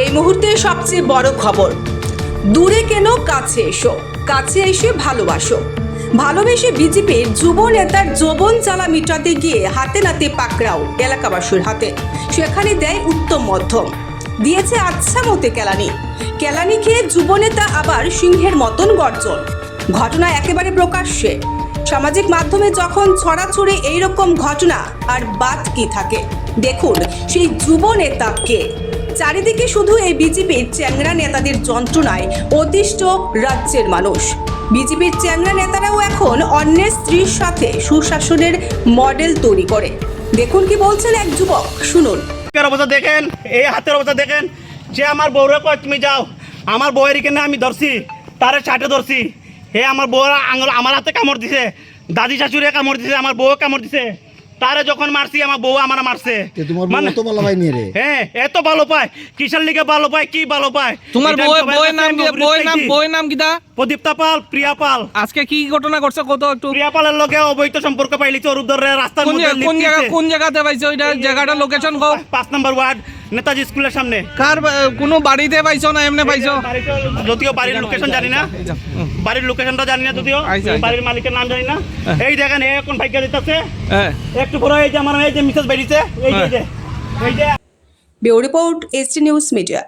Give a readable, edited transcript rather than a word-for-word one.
এই মুহূর্তে সবচেয়ে বড় খবর, দূরে কেন কাছে এসো, কাছে এসে ভালোবাসো। ভালোবেসে বিজেপির যুব নেতার যৌবন জ্বালা মিটাতে গিয়ে হাতে নাতে পাকড়াও এলাকাবাসীর হাতে। সেখানে দেয় উত্তম মধ্যম, দিয়েছে আচ্ছা মতে কেলানি। কেলানি খেয়ে যুব নেতা আবার সিংহের মতন গর্জন। ঘটনা একেবারে প্রকাশ্যে সামাজিক মাধ্যমে যখন ছড়াছড়ি এইরকম ঘটনা, আর বাদ কি থাকে। দেখুন সেই যুব নেতাকে। চারিদিকে শুধু এই বিজেপির চ্যাংড়া নেতাদের যন্ত্রণায় অতিষ্ঠ রাজ্যের মানুষ। বিজেপির চ্যাংড়া নেতারাও এখন অন্যের স্ত্রীর সাথে সুশাসনের মডেল তৈরি করে। দেখুন কি বলছেন এক যুবক, শুনুন। অবস্থা দেখেন, এই হাতের অবস্থা দেখেন। যে আমার বউরে কয় তুমি যাও, আমার বউয়ের এখানে আমি ধরছি, তারে চাটে ধরছি। হে আমার বউর আঙুল আমার হাতে কামড় দিছে, দাদি শাশুড়ে কামড় দিছে, আমার বউ কামড় দিছে। তারে যখন মারছি আমার বউ আমার মারছে। মানে তো ভালো পাই নি রে। হ্যাঁ, এত ভালো পায়, কিসের লিগে ভালো পায়, কি ভালো পায়। তোমার বউয়ের নাম কিটা? প্রদীপ্তা পাল, প্রিয়া পাল। আজকে কি ঘটনা ঘটছে কত একটু? প্রিয়া পালের লগে অবৈধ সম্পর্ক পাইলিছে অরূপ ধরের রাস্তার মধ্যে। কোন জায়গাতে পাইছো? ওইটা জায়গাটা লোকেশন কও। 5 নম্বর ওয়ার্ড, নেতাজি স্কুলের সামনে। কার কোনো বাড়িতে পাইছো না এমনি পাইছো? যদিও বাড়ির লোকেশন জানি না, বাড়ির লোকেশনটা জানি না, যদিও বাড়ির মালিকের নাম জানি না। এই দেখেন এখন ভাগ্য দিতেছে একটু পরে। এই যে আমার এই যে মিসেস বেরিয়েছে, এই যে bureau report, ST news media.